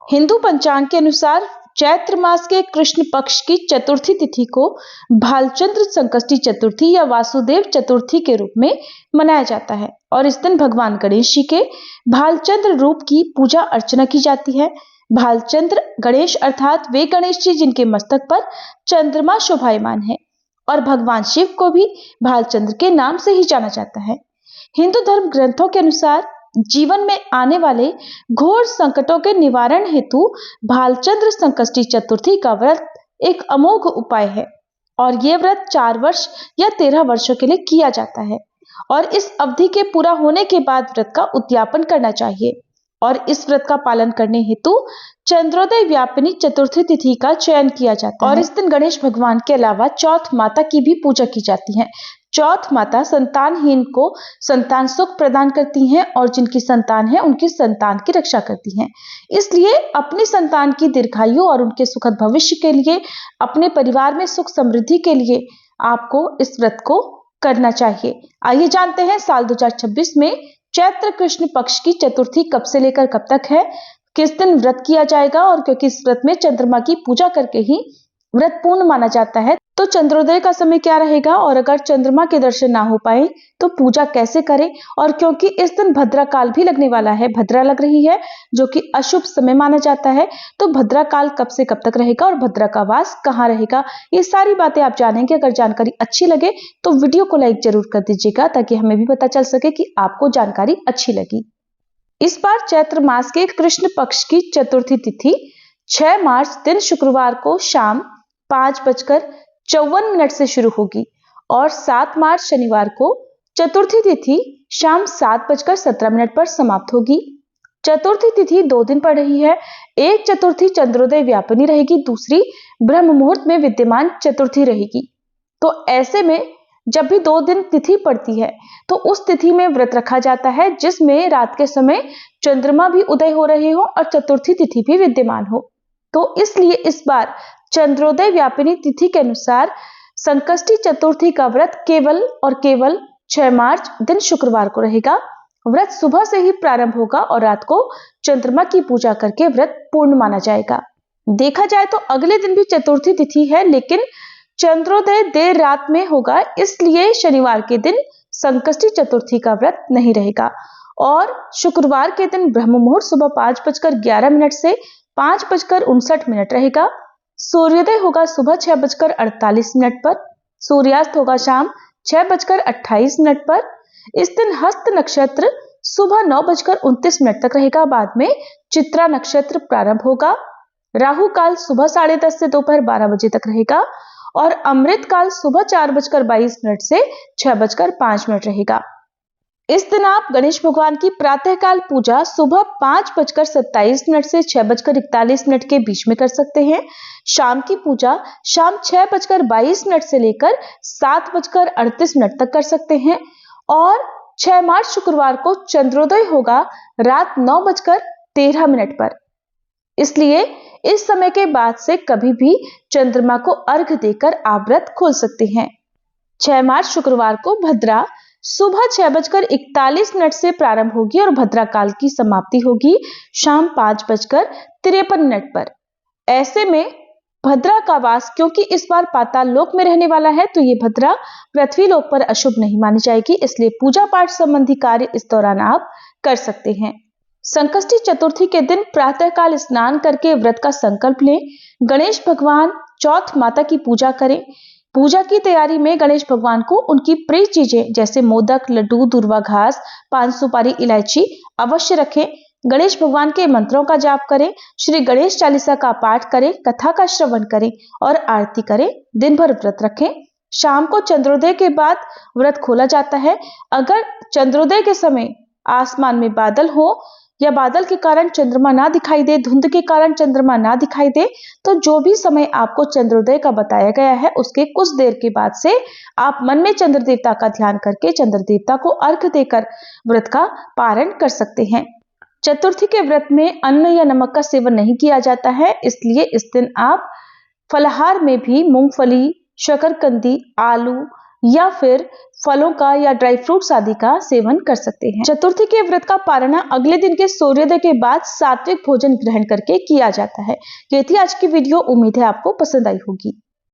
हिंदू पंचांग के अनुसार चैत्र मास के कृष्ण पक्ष की चतुर्थी तिथि को भालचंद्र संकष्टी चतुर्थी या वासुदेव चतुर्थी के रूप में मनाया जाता है और इस दिन भगवान गणेश जी के भालचंद्र रूप की पूजा अर्चना की जाती है। भालचंद्र गणेश अर्थात वे गणेश जी जिनके मस्तक पर चंद्रमा शोभायमान है और भगवान शिव को भी भालचंद्र के नाम से ही जाना जाता है। हिंदू धर्म ग्रंथों के अनुसार जीवन में आने वाले घोर संकटों के निवारण हेतु भालचंद्र संकष्टी चतुर्थी का व्रत एक अमोघ उपाय है और ये व्रत 4 वर्ष या 13 वर्षों के लिए किया जाता है और इस अवधि के पूरा होने के बाद व्रत का उद्यापन करना चाहिए और इस व्रत का पालन करने हेतु चंद्रोदय व्यापिनी चतुर्थी तिथि का चयन किया जाता है और इस दिन गणेश भगवान के अलावा चौथ माता की भी पूजा की जाती है। चौथ माता संतानहीन को संतान सुख प्रदान करती हैं और जिनकी संतान है उनकी संतान की रक्षा करती हैं। इसलिए अपनी संतान की दीर्घायु और उनके सुखद भविष्य के लिए, अपने परिवार में सुख समृद्धि के लिए आपको इस व्रत को करना चाहिए। आइए जानते हैं साल 2026 में चैत्र कृष्ण पक्ष की चतुर्थी कब से लेकर कब तक है, किस दिन व्रत किया जाएगा और क्योंकि इस व्रत में चंद्रमा की पूजा करके ही व्रत पूर्ण माना जाता है तो चंद्रोदय का समय क्या रहेगा और अगर चंद्रमा के दर्शन ना हो पाए तो पूजा कैसे करें और क्योंकि इस दिन भद्रा काल भी लगने वाला है, भद्रा लग रही है जो कि अशुभ समय माना जाता है, तो भद्रा काल कब से कब तक रहेगा और भद्रा का वास कहाँ रहेगा, ये सारी बातें आप जानेंगे। अगर जानकारी अच्छी लगे तो वीडियो को लाइक जरूर कर दीजिएगा ताकि हमें भी पता चल सके कि आपको जानकारी अच्छी लगी। इस बार चैत्र मास के कृष्ण पक्ष की चतुर्थी तिथि 6 मार्च दिन शुक्रवार को शाम 5:54 से शुरू होगी और 7 मार्च शनिवार को चतुर्थी तिथि शाम 7:17 पर समाप्त होगी। चतुर्थी तिथि 2 दिन पड़ रही है। एक चतुर्थी चंद्रोदय व्यापिनी रहेगी, दूसरी ब्रह्म मुहूर्त में विद्यमान चतुर्थी रहेगी। तो ऐसे में जब भी 2 दिन तिथि पड़ती है तो उस तिथि में व्रत रखा जाता है जिसमें रात के समय चंद्रमा भी उदय हो रहे हो और चतुर्थी तिथि भी विद्यमान हो। तो इसलिए इस बार चंद्रोदय व्यापिनी तिथि के अनुसार संकष्टी चतुर्थी का व्रत केवल और केवल 6 मार्च दिन शुक्रवार को रहेगा। व्रत सुबह से ही प्रारंभ होगा और रात को चंद्रमा की पूजा करके व्रत पूर्ण माना जाएगा। देखा जाए तो अगले दिन भी चतुर्थी तिथि है लेकिन चंद्रोदय देर रात में होगा, इसलिए शनिवार के दिन संकष्टी चतुर्थी का व्रत नहीं रहेगा और शुक्रवार के दिन ब्रह्म मुहूर्त सुबह 5:11 से 5:59 रहेगा। सूर्योदय होगा सुबह 6:48 पर, सूर्यास्त होगा शाम 6:28 पर। इस दिन हस्त नक्षत्र सुबह 9:29 तक रहेगा, बाद में चित्रा नक्षत्र प्रारंभ होगा। राहु काल सुबह 10:30 से दोपहर 12 बजे तक रहेगा और अमृत काल सुबह 4:22 से 6:05 रहेगा। इस दिन आप गणेश भगवान की प्रातःकाल पूजा सुबह 5:27 से 6:41 के बीच में कर सकते हैं। शाम की पूजा शाम 6:22 से लेकर 7:38 तक कर सकते हैं और 6 मार्च शुक्रवार को चंद्रोदय होगा रात 9:13 पर। इसलिए इस समय के बाद से कभी भी चंद्रमा को अर्घ देकर आप व्रत खोल सकते हैं। 6 मार्च शुक्रवार को भद्रा सुबह 6:41 से प्रारंभ होगी और भद्रा काल की समाप्ति होगी शाम 5:53 पर। ऐसे में भद्रा का वास क्योंकि इस बार पाताल लोक में रहने वाला है तो ये भद्रा पृथ्वी लोक पर अशुभ नहीं मानी जाएगी, इसलिए पूजा पाठ संबंधी कार्य इस दौरान आप कर सकते हैं। संकष्टी चतुर्थी के दिन प्रातःकाल स्नान करके व्रत का संकल्प लें। गणेश भगवान चौथ माता की पूजा करें। पूजा की तैयारी में गणेश भगवान को उनकी प्रिय चीजें जैसे मोदक, लड्डू, दूर्वा घास, पान सुपारी, इलायची अवश्य रखें। गणेश भगवान के मंत्रों का जाप करें, श्री गणेश चालीसा का पाठ करें, कथा का श्रवण करें और आरती करें। दिन भर व्रत रखें। शाम को चंद्रोदय के बाद व्रत खोला जाता है। अगर चंद्रोदय के समय आसमान में बादल हो या बादल के कारण चंद्रमा ना दिखाई दे, धुंध के कारण चंद्रमा ना दिखाई दे, तो जो भी समय आपको चंद्रोदय का बताया गया है उसके कुछ देर के बाद से आप मन में चंद्र देवता का ध्यान करके चंद्र देवता को अर्घ देकर व्रत का पारण कर सकते हैं। चतुर्थी के व्रत में अन्न या नमक का सेवन नहीं किया जाता है, इसलिए इस दिन आप फलाहार में भी मूंगफली, शकरकंदी, आलू, या फिर फलों का या ड्राई फ्रूट्स आदि का सेवन कर सकते हैं। चतुर्थी के व्रत का पारण अगले दिन के सूर्योदय के बाद सात्विक भोजन ग्रहण करके किया जाता है। ये थी आज की वीडियो, उम्मीद है आपको पसंद आई होगी।